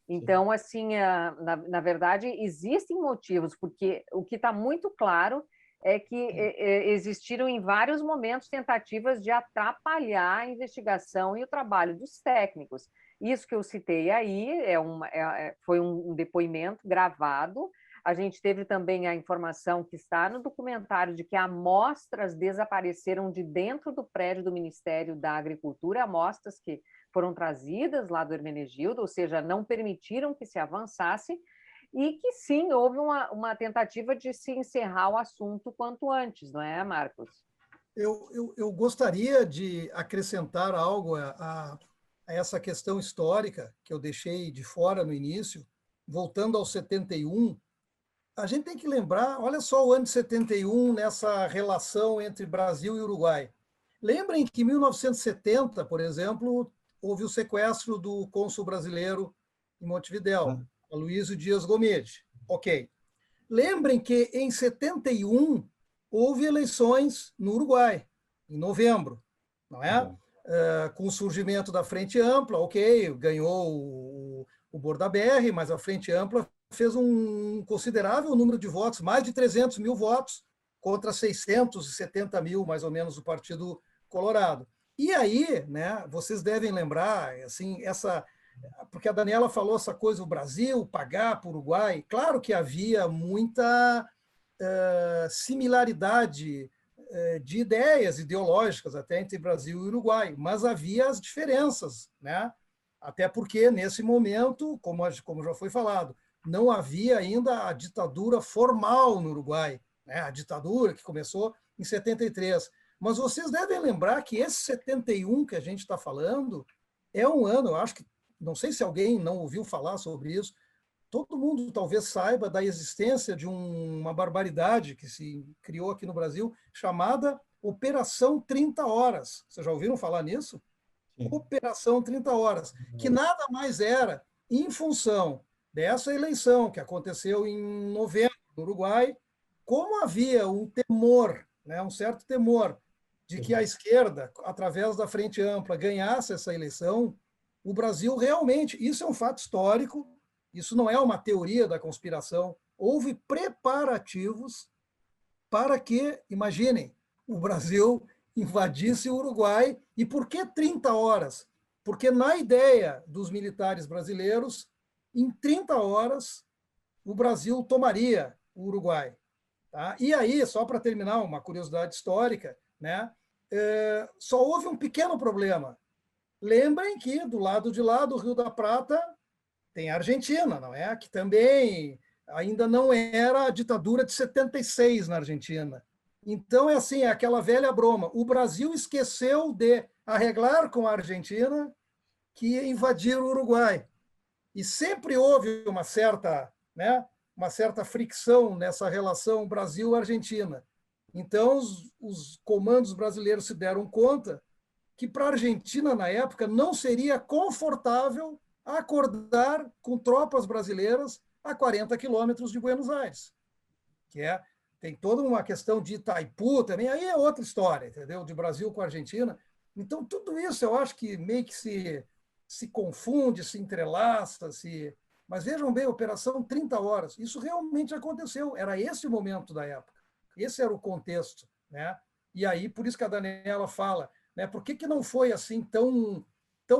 Então, assim, na verdade, existem motivos, porque o que está muito claro é que existiram em vários momentos tentativas de atrapalhar a investigação e o trabalho dos técnicos. Isso que eu citei aí foi um depoimento gravado. A gente teve também a informação que está no documentário de que amostras desapareceram de dentro do prédio do Ministério da Agricultura, amostras que foram trazidas lá do Hermenegildo, ou seja, não permitiram que se avançasse, e que sim, houve uma tentativa de se encerrar o assunto quanto antes, não é, Marcos? Eu gostaria de acrescentar algo a essa questão histórica que eu deixei de fora no início, voltando ao 71. A gente tem que lembrar, olha só o ano de 71 nessa relação entre Brasil e Uruguai. Lembrem que em 1970, por exemplo, houve o sequestro do cônsul brasileiro em Montevidéu, Aloysio Dias Gomide. Ok. Lembrem que em 71 houve eleições no Uruguai, em novembro, não é? Com o surgimento da Frente Ampla, ok, ganhou o Bordaberry, mas a Frente Ampla fez um considerável número de votos, mais de 300 mil votos, contra 670 mil, mais ou menos, do Partido Colorado. E aí, né, vocês devem lembrar, assim, porque a Daniela falou essa coisa, o Brasil pagar para o Uruguai, claro que havia muita similaridade de ideias ideológicas até entre Brasil e Uruguai, mas havia as diferenças, né? Até porque, nesse momento, como já foi falado, não havia ainda a ditadura formal no Uruguai, né? A ditadura que começou em 73. Mas vocês devem lembrar que esse 71 que a gente está falando é um ano, eu acho que, não sei se alguém não ouviu falar sobre isso, todo mundo talvez saiba da existência de uma barbaridade que se criou aqui no Brasil, chamada Operação 30 Horas. Vocês já ouviram falar nisso? Sim. Operação 30 Horas, que nada mais era em função dessa eleição que aconteceu em novembro no Uruguai, como havia um temor, né, um certo temor de que a esquerda, através da Frente Ampla, ganhasse essa eleição, o Brasil realmente, isso é um fato histórico, isso não é uma teoria da conspiração, houve preparativos para que, imaginem, o Brasil invadisse o Uruguai. E por que 30 horas? Porque na ideia dos militares brasileiros, em 30 horas, o Brasil tomaria o Uruguai. Tá? E aí, só para terminar, uma curiosidade histórica, né? Só houve um pequeno problema. Lembrem que do lado de lá do Rio da Prata tem a Argentina, não é? Que também ainda não era a ditadura de 76 na Argentina. Então, é assim, é aquela velha broma. O Brasil esqueceu de arreglar com a Argentina que ia invadir o Uruguai. E sempre houve uma certa fricção nessa relação Brasil-Argentina. Então, os comandos brasileiros se deram conta que para a Argentina, na época, não seria confortável acordar com tropas brasileiras a 40 quilômetros de Buenos Aires, tem toda uma questão de Itaipu também, aí é outra história, entendeu? De Brasil com a Argentina. Então, tudo isso eu acho que meio que se confunde, se entrelaça, mas vejam bem, Operação 30 Horas, isso realmente aconteceu, era esse o momento da época, esse era o contexto, né? E aí, por isso que a Daniela fala, né? Por que não foi assim tão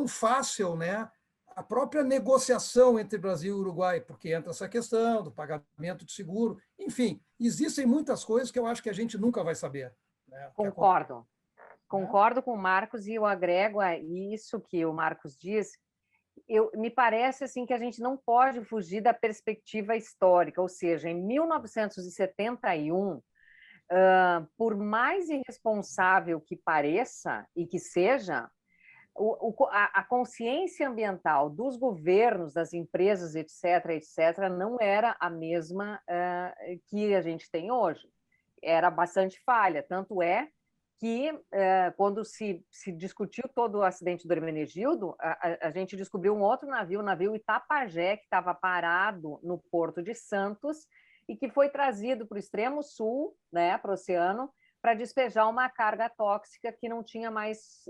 fácil, né? A própria negociação entre Brasil e Uruguai, porque entra essa questão do pagamento de seguro, enfim, existem muitas coisas que eu acho que a gente nunca vai saber. Né? Concordo com o Marcos e eu agrego a isso que o Marcos diz. Me parece assim que a gente não pode fugir da perspectiva histórica, ou seja, em 1971, por mais irresponsável que pareça e que seja, a consciência ambiental dos governos, das empresas, etc., não era a mesma que a gente tem hoje. Era bastante falha, tanto é que quando se discutiu todo o acidente do Hermenegildo, a gente descobriu um outro navio, o navio Itapajé, que estava parado no Porto de Santos e que foi trazido para o extremo sul, né, para o oceano, para despejar uma carga tóxica que não tinha mais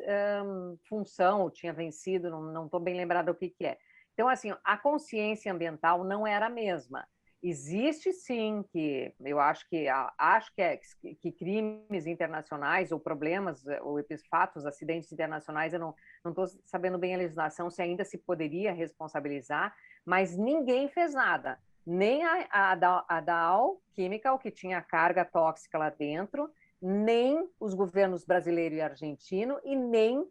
função, ou tinha vencido, não estou bem lembrada o que é. Então, assim, a consciência ambiental não era a mesma. Existe sim que eu acho que crimes internacionais ou problemas ou fatos, acidentes internacionais, eu não estou sabendo bem a legislação se ainda se poderia responsabilizar, mas ninguém fez nada, nem a Dow Chemical, que tinha carga tóxica lá dentro, nem os governos brasileiro e argentino e nem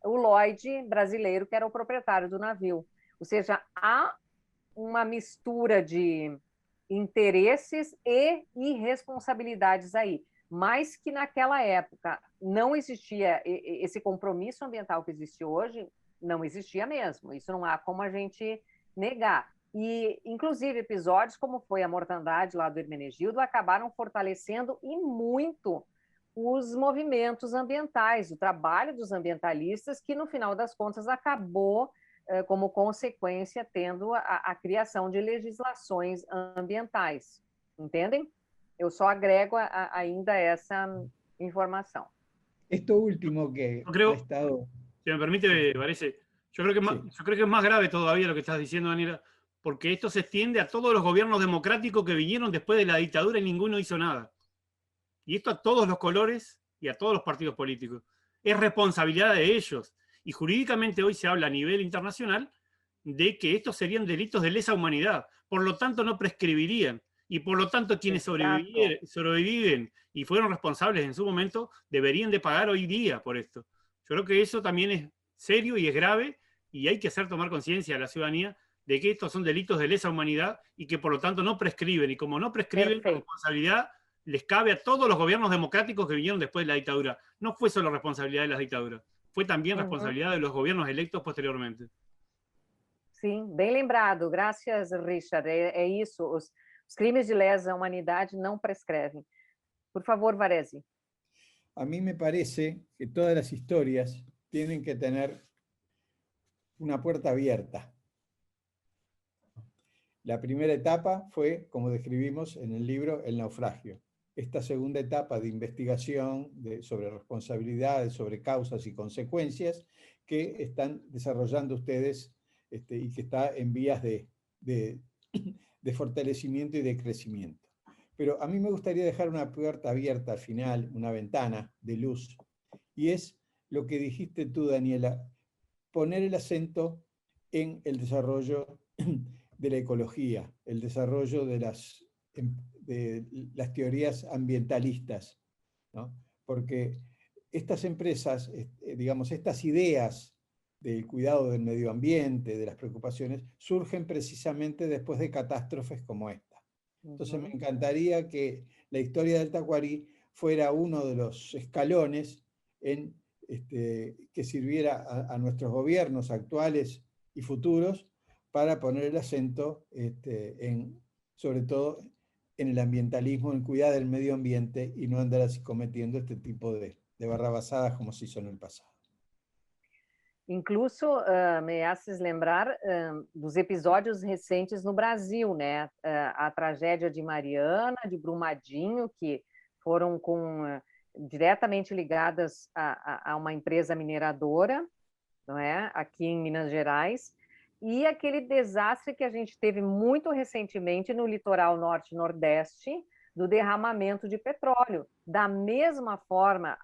o Lloyd brasileiro, que era o proprietário do navio. Ou seja, há uma mistura de interesses e irresponsabilidades aí, mas que naquela época não existia esse compromisso ambiental que existe hoje, não existia mesmo, isso não há como a gente negar. E, inclusive, episódios como foi a mortandade lá do Hermenegildo acabaram fortalecendo e muito os movimentos ambientais, o trabalho dos ambientalistas, que no final das contas acabou como consequência, tendo a criação de legislações ambientais. Entendem? Eu só agrego ainda essa información. Esto último que creo, ha estado... Si me permite, parece, yo creo que es más grave todavía lo que estás diciendo, Daniela, porque esto se extiende a todos los gobiernos democráticos que vinieron después de la dictadura y ninguno hizo nada. Y esto a todos los colores y a todos los partidos políticos. Es responsabilidad de ellos. Y jurídicamente hoy se habla a nivel internacional de que estos serían delitos de lesa humanidad. Por lo tanto, no prescribirían. Y por lo tanto, quienes sobreviven y fueron responsables en su momento deberían de pagar hoy día por esto. Yo creo que eso también es serio y es grave y hay que hacer tomar conciencia a la ciudadanía de que estos son delitos de lesa humanidad y que por lo tanto no prescriben. Y como no prescriben, la responsabilidad les cabe a todos los gobiernos democráticos que vinieron después de la dictadura. No fue solo responsabilidad de las dictaduras, fue también responsabilidad de los gobiernos electos posteriormente. Sim, bem lembrado. Graças, Richard. É isso. Os crimes de lesa humanidade não prescrevem. Por favor, Varese. A mí me parece que todas las historias tienen que tener una puerta abierta. La primera etapa fue, como describimos en el libro, el naufragio. Esta segunda etapa de investigación sobre responsabilidades, sobre causas y consecuencias que están desarrollando ustedes y que está en vías de fortalecimiento y de crecimiento. Pero a mí me gustaría dejar una puerta abierta al final, una ventana de luz, y es lo que dijiste tú, Daniela, poner el acento en el desarrollo de la ecología, el desarrollo de las teorías ambientalistas, ¿no? Porque estas empresas, digamos, estas ideas del cuidado del medio ambiente, de las preocupaciones, surgen precisamente después de catástrofes como esta. Entonces me encantaría que la historia del Tacuarí fuera uno de los escalones que sirviera a nuestros gobiernos actuales y futuros para poner el acento sobre todo en el ambientalismo, en cuidar del medio ambiente y no andar así cometiendo este tipo de barrabasadas como se hizo en el pasado. Incluso me haces lembrar dos episódios recentes no Brasil, né? A tragédia de Mariana, de Brumadinho, que foram diretamente ligadas a uma empresa mineradora, não é? Aqui em Minas Gerais, e aquele desastre que a gente teve muito recentemente no litoral norte e nordeste, do derramamento de petróleo. Da mesma forma,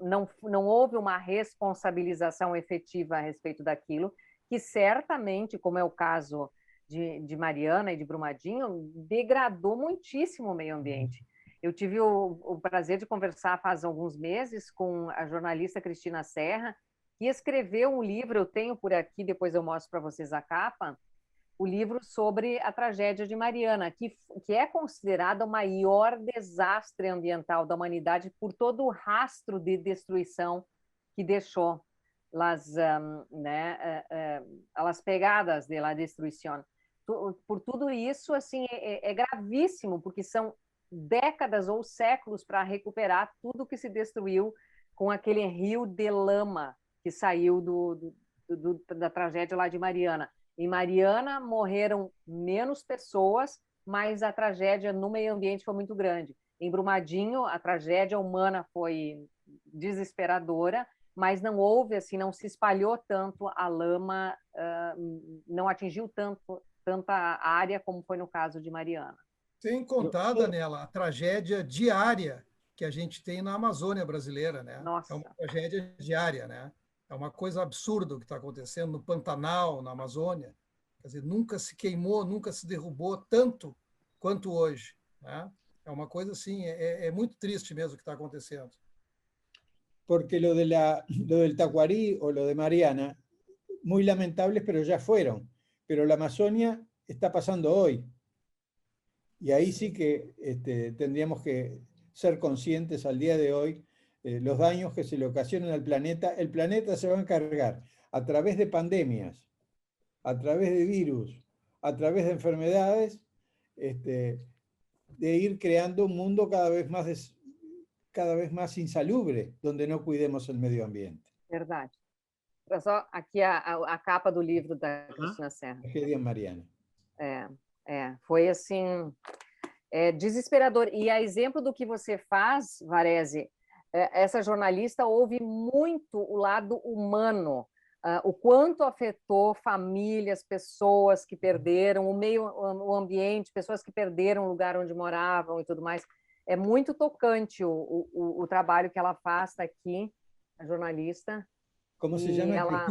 não houve uma responsabilização efetiva a respeito daquilo, que certamente, como é o caso de Mariana e de Brumadinho, degradou muitíssimo o meio ambiente. Eu tive o prazer de conversar faz alguns meses com a jornalista Cristina Serra, que escreveu um livro, eu tenho por aqui, depois eu mostro para vocês a capa, o livro sobre a tragédia de Mariana, que é considerada o maior desastre ambiental da humanidade por todo o rastro de destruição que deixou. as pegadas da destruição. Por tudo isso, assim, é gravíssimo, porque são décadas ou séculos para recuperar tudo que se destruiu com aquele rio de lama que saiu da tragédia lá de Mariana. Em Mariana morreram menos pessoas, mas a tragédia no meio ambiente foi muito grande. Em Brumadinho, a tragédia humana foi desesperadora, mas não houve, assim, não se espalhou tanto a lama, não atingiu tanta área como foi no caso de Mariana. Sem contar, Daniela, a tragédia diária que a gente tem na Amazônia brasileira, né? Nossa. É uma tragédia diária, né? É uma coisa absurda o que está acontecendo no Pantanal, na Amazônia. Quer dizer, nunca se queimou, nunca se derrubou tanto quanto hoje, né? É uma coisa assim, é muito triste mesmo o que está acontecendo. Porque lo del Tacuarí o lo de Mariana, muy lamentables, pero ya fueron. Pero la Amazonia está pasando hoy. Y ahí sí que tendríamos que ser conscientes al día de hoy los daños que se le ocasionan al planeta. El planeta se va a encargar a través de pandemias, a través de virus, a través de enfermedades, de ir creando un mundo cada vez más insalubre, donde no cuidemos el medio ambiente. Verdade. Olha só aqui a capa do livro da Cristina Serra. Tragedia Mariana. Foi assim, desesperador. E a exemplo do que você faz, Varese, essa jornalista ouve muito o lado humano, o quanto afetou famílias, pessoas que perderam o ambiente, pessoas que perderam o lugar onde moravam e tudo mais. É muito tocante o trabalho que ela faz, está aqui, a jornalista. ¿Cómo se llama?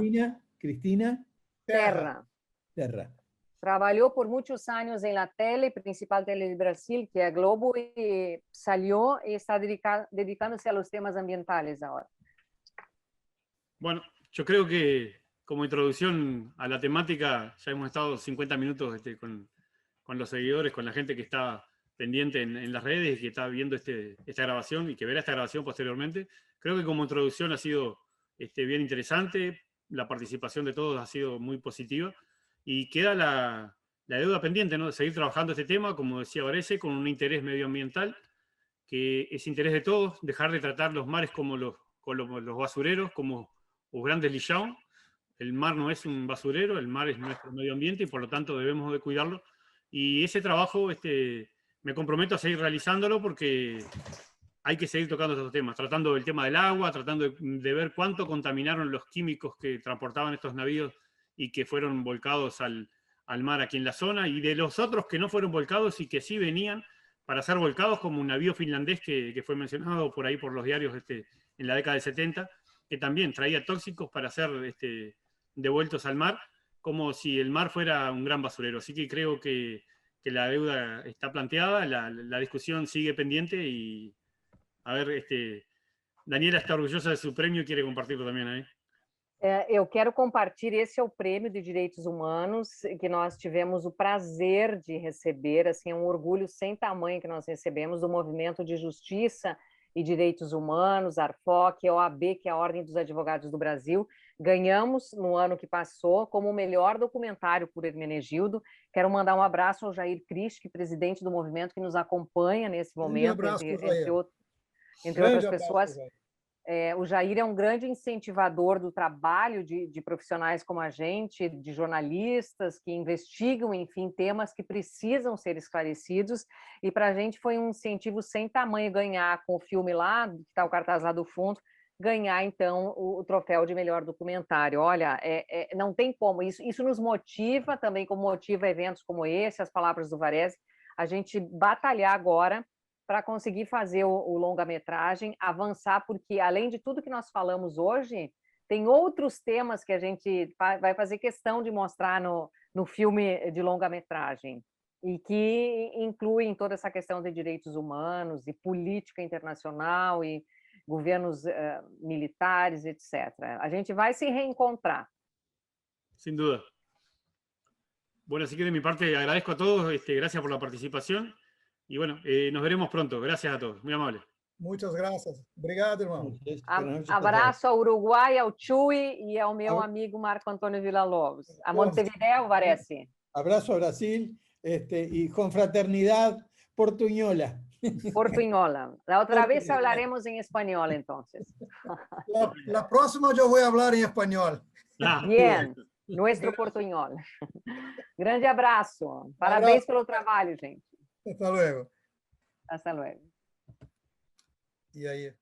Cristina Terra. Trabalhou por muitos anos em la tele, principal tele de Brasil, que é a Globo, e salió e está dedicándose a los temas ambientales ahora. Bueno, yo creo que como introducción a la temática ya hemos estado 50 minutos con los seguidores, con la gente que está pendiente en las redes y que está viendo esta grabación y que verá esta grabación posteriormente. Creo que como introducción ha sido bien interesante, la participación de todos ha sido muy positiva y queda la deuda pendiente, ¿no? De seguir trabajando este tema, como decía Varese, con un interés medioambiental, que es interés de todos, dejar de tratar los mares como los basureros, como los grandes lixão. El mar no es un basurero, el mar es nuestro medio ambiente y por lo tanto debemos de cuidarlo. Y ese trabajo me comprometo a seguir realizándolo porque hay que seguir tocando estos temas, tratando del tema del agua, tratando de ver cuánto contaminaron los químicos que transportaban estos navíos y que fueron volcados al mar aquí en la zona, y de los otros que no fueron volcados y que sí venían para ser volcados, como un navío finlandés que fue mencionado por ahí por los diarios en la década del 70, que también traía tóxicos para ser devueltos al mar, como si el mar fuera un gran basurero. Así que creo que la deuda está planteada, la discusión sigue pendiente y a ver, Daniela está orgulhosa de seu prêmio e quer compartilhar também, né? Eu quero compartilhar, esse é o Prêmio de Direitos Humanos, que nós tivemos o prazer de receber, assim, é um orgulho sem tamanho que nós recebemos do Movimento de Justiça e Direitos Humanos, ARFOC, a OAB, que é a Ordem dos Advogados do Brasil. Ganhamos no ano que passou como o melhor documentário por Hermenegildo. Quero mandar um abraço ao Jair Christ, presidente do movimento, que nos acompanha nesse momento, Um abraço entre outras pessoas. O Jair é um grande incentivador do trabalho de profissionais como a gente, de jornalistas que investigam, enfim, temas que precisam ser esclarecidos, e para a gente foi um incentivo sem tamanho ganhar com o filme lá, que está o cartaz lá do fundo, ganhar, então, o troféu de melhor documentário. Olha, não tem como, isso nos motiva também, como motiva eventos como esse, as palavras do Varese, a gente batalhar agora para conseguir fazer o longa-metragem, avançar, porque, além de tudo que nós falamos hoje, tem outros temas que a gente vai fazer questão de mostrar no filme de longa-metragem, e que incluem toda essa questão de direitos humanos e política internacional e governos militares, etc. A gente vai se reencontrar. Sin duda. Bueno, así que de mi parte agradezco a todos, gracias por la participación. Y bueno, nos veremos pronto. Gracias a todos. Muy amable. Muchas gracias. Obrigado, irmão. Buenas noches a Abraço ao Uruguai, ao Chuy e ao meu Abra- amigo Marco Antônio Villa-Lobos. A Montevideo, parece. Abrazo a Brasil y con fraternidad portuñola. Portunhola. La otra vez hablaremos en español, entonces. La próxima eu vou falar em espanhol. Ah, Bien, nuestro portunhol. Grande abraço. Parabéns pelo trabalho, gente. Hasta luego. Hasta luego. E aí?